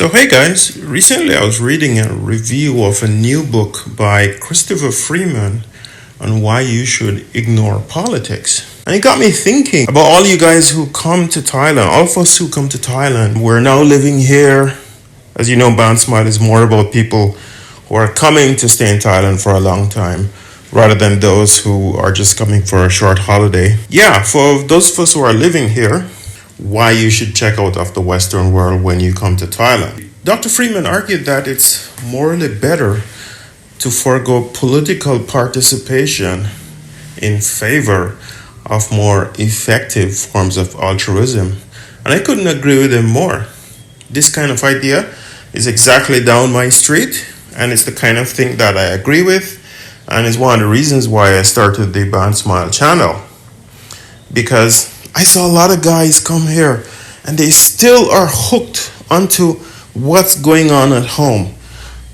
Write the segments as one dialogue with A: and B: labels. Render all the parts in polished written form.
A: So, hey guys, recently I was reading a review of a new book by Christopher Freeman on why you should ignore politics. And it got me thinking about all you guys who come to Thailand, all of us who come to Thailand. We're now living here. As you know, Bounce Smile is more about people who are coming to stay in Thailand for a long time rather than those who are just coming for a short holiday. Yeah, for those of us who are living here, why you should check out of the Western world when you come to Thailand. Dr. Freeman argued that it's morally better to forego political participation in favor of more effective forms of altruism. And I couldn't agree with him more. This kind of idea is exactly down my street, and it's the kind of thing that I agree with, and it's one of the reasons why I started the Band Smile channel. Because I saw a lot of guys come here and they still are hooked onto what's going on at home.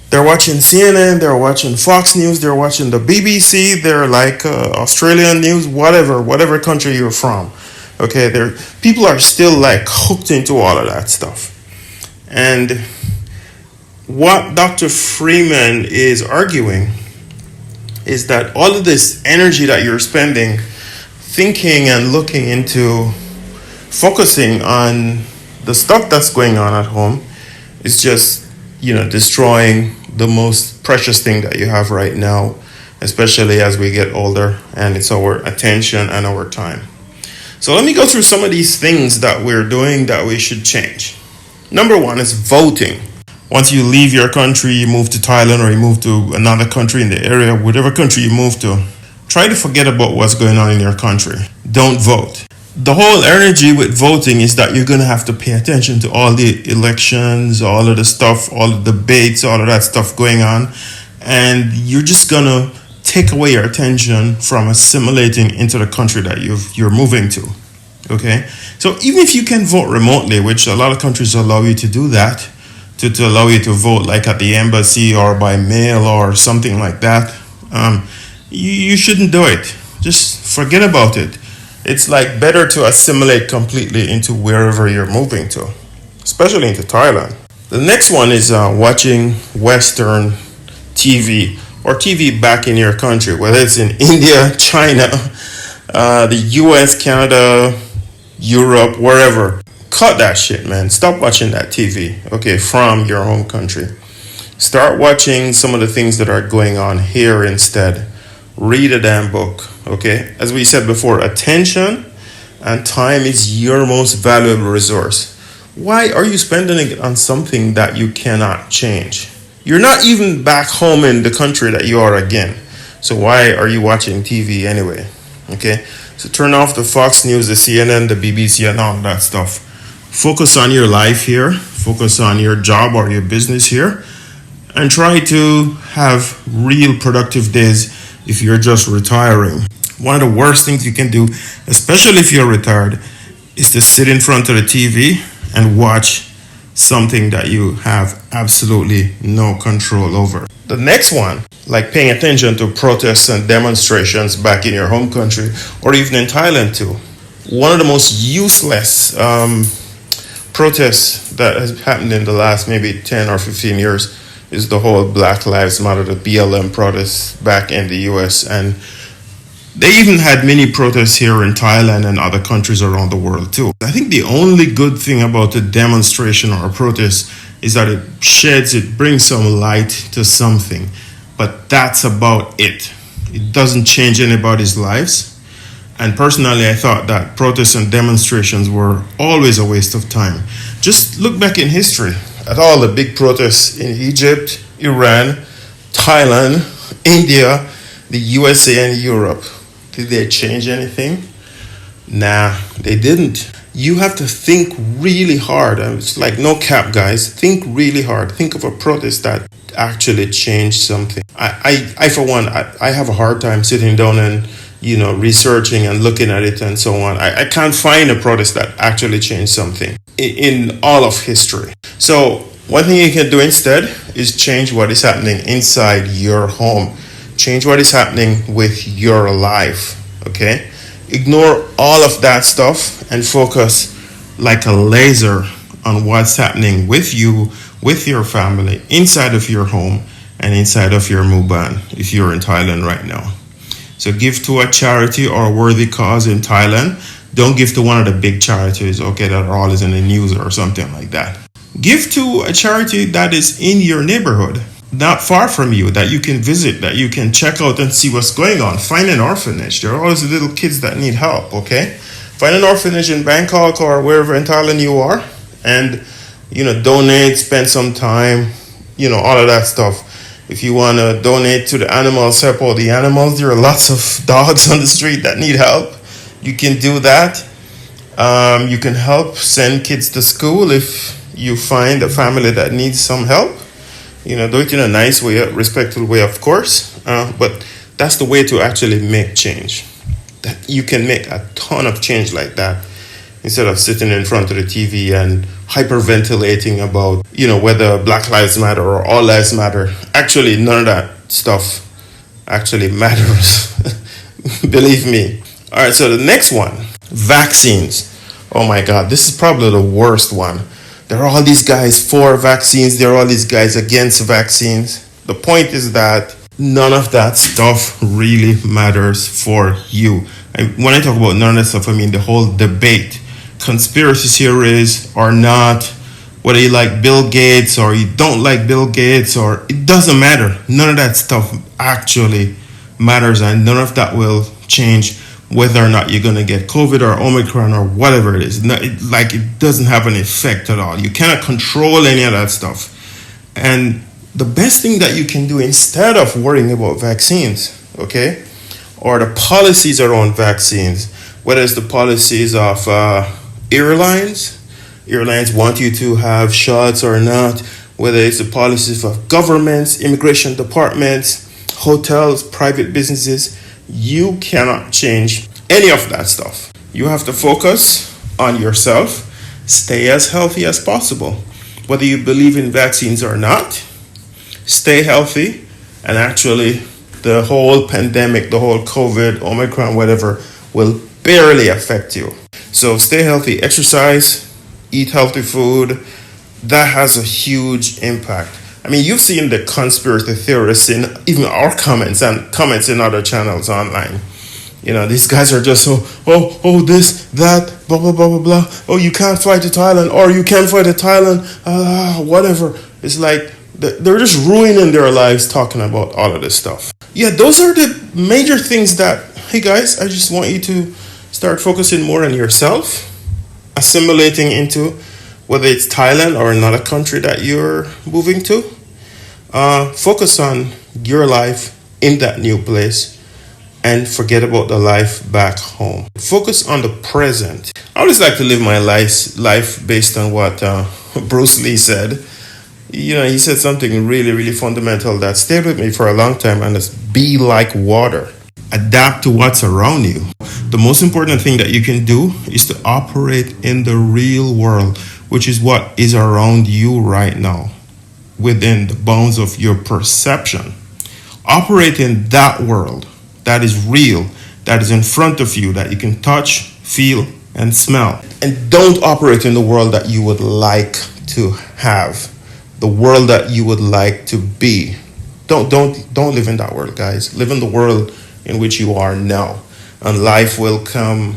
A: They're watching CNN, they're watching Fox News, they're watching the BBC, they're like Australian news, whatever country you're from. Okay, people are still like hooked into all of that stuff. And what Dr. Freeman is arguing is that all of this energy that you're spending thinking and looking into focusing on the stuff that's going on at home is just, destroying the most precious thing that you have right now, especially as we get older, and it's our attention and our time. So let me go through some of these things that we're doing that we should change. Number one is voting. Once you leave your country, you move to Thailand or you move to another country in the area, whatever country you move to, try to forget about what's going on in your country. Don't vote. The whole energy with voting is that you're going to have to pay attention to all the elections, all of the stuff, all the debates, all of that stuff going on. And you're just going to take away your attention from assimilating into the country that you're moving to. Okay? So even if you can vote remotely, which a lot of countries allow you to do that, to allow you to vote like at the embassy or by mail or something like that, you shouldn't do it. Just forget about it. It's like better to assimilate completely into wherever you're moving to, especially into Thailand. The next one is watching Western TV or TV back in your country, whether it's in India, China, the US, Canada, Europe, wherever. Cut that shit, man. Stop watching that TV, okay, from your home country. Start watching some of the things that are going on here instead. Read a damn book, okay? As we said before, attention and time is your most valuable resource. Why are you spending it on something that you cannot change? You're not even back home in the country that you are again. So why are you watching TV anyway? Okay? So turn off the Fox News, the CNN, the BBC, and all that stuff. Focus on your life here. Focus on your job or your business here. And try to have real productive days if you're just retiring. One of the worst things you can do, especially if you're retired, is to sit in front of the TV and watch something that you have absolutely no control over. The next one, like paying attention to protests and demonstrations back in your home country or even in Thailand too. One of the most useless protests that has happened in the last maybe 10 or 15 years is the whole Black Lives Matter, the BLM protests back in the US. And they even had many protests here in Thailand and other countries around the world too. I think the only good thing about a demonstration or a protest is that it brings some light to something. But that's about it. It doesn't change anybody's lives. And personally, I thought that protests and demonstrations were always a waste of time. Just look back in history at all the big protests in Egypt, Iran, Thailand, India, the USA, and Europe. Did they change anything? Nah, they didn't. You have to think really hard. It's like no cap, guys. Think really hard. Think of a protest that actually changed something. I for one, I have a hard time sitting down and researching and looking at it and so on. I can't find a protest that actually changed something in all of history. So one thing you can do instead is change what is happening inside your home. Change what is happening with your life, okay? Ignore all of that stuff and focus like a laser on what's happening with you, with your family inside of your home and inside of your muban if you're in Thailand right now. So give to a charity or a worthy cause in Thailand. Don't give to one of the big charities, okay, that are always in the news or something like that. Give to a charity that is in your neighborhood, not far from you, that you can visit, that you can check out and see what's going on. Find an orphanage. There are always little kids that need help, okay? Find an orphanage in Bangkok or wherever in Thailand you are and, donate, spend some time, all of that stuff. If you want to donate to the animals, help all the animals. There are lots of dogs on the street that need help. You can do that. You can help send kids to school if you find a family that needs some help. Do it in a nice way, a respectful way, of course. But that's the way to actually make change. That you can make a ton of change like that instead of sitting in front of the TV and hyperventilating about, whether Black Lives Matter or All Lives Matter. Actually, none of that stuff actually matters. Believe me. All right, so the next one, vaccines. Oh my God, this is probably the worst one. There are all these guys for vaccines. There are all these guys against vaccines. The point is that none of that stuff really matters for you. And when I talk about none of that stuff, I mean the whole debate. Conspiracy theories or not, whether you like Bill Gates or you don't like Bill Gates, or it doesn't matter. None of that stuff actually matters, and none of that will change whether or not you're going to get COVID or Omicron or whatever it is. It doesn't have an effect at all. You cannot control any of that stuff. And the best thing that you can do instead of worrying about vaccines, okay, or the policies around vaccines, whether it's the policies of airlines want you to have shots or not, whether it's the policies of governments, immigration departments, hotels, private businesses, you cannot change any of that stuff. You have to focus on yourself, stay as healthy as possible. Whether you believe in vaccines or not, stay healthy, and actually the whole pandemic, the whole COVID, Omicron, whatever, will barely affect you. So stay healthy, exercise, eat healthy food. That has a huge impact. I mean, you've seen the conspiracy theorists in even our comments in other channels online. These guys are just this, that, blah, blah, blah, blah, blah. Oh, you can't fly to Thailand, or you can fly to Thailand, whatever. It's like they're just ruining their lives talking about all of this stuff. Yeah, those are the major things that, hey guys, I just want you to start focusing more on yourself, assimilating into whether it's Thailand or another country that you're moving to. Focus on your life in that new place and forget about the life back home. Focus on the present. I always like to live my life based on what Bruce Lee said. He said something really, really fundamental that stayed with me for a long time, and it's be like water. Adapt to what's around you. The most important thing that you can do is to operate in the real world, which is what is around you right now, within the bounds of your perception. Operate in that world that is real, that is in front of you, that you can touch, feel, and smell. And don't operate in the world that you would like to have, the world that you would like to be. Don't live in that world, guys. Live in the world in which you are now, and life will come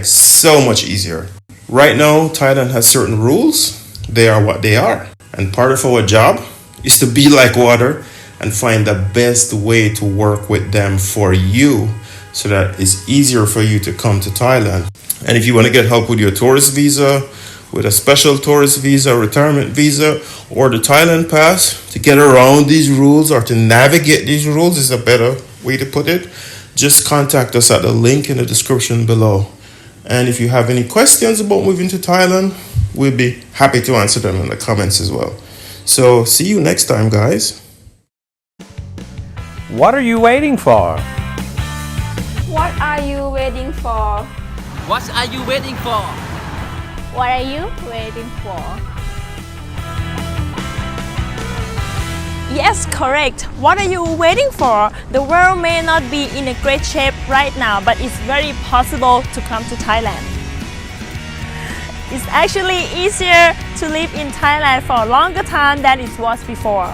A: so much easier. Right now, Thailand has certain rules. They are what they are. And part of our job is to be like water and find the best way to work with them for you so that it's easier for you to come to Thailand. And if you want to get help with your tourist visa, with a special tourist visa, retirement visa, or the Thailand pass, to get around these rules or to navigate these rules is a better way to put it, just contact us at the link in the description below. And if you have any questions about moving to Thailand, we'll be happy to answer them in the comments as well. So see you next time, guys.
B: What are you waiting for?
C: What are you waiting for?
D: What are you waiting for?
C: What are you waiting for?
E: Yes, correct. What are you waiting for? The world may not be in a great shape right now, but it's very possible to come to Thailand. It's actually easier to live in Thailand for a longer time than it was before.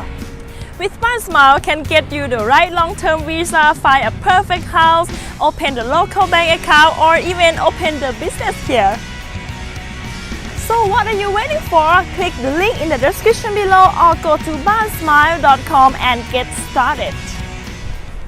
E: With One Smile can get you the right long-term visa, find a perfect house, open the local bank account, or even open the business here. So what are you waiting for? Click the link in the description below or go to bansmile.com and get started.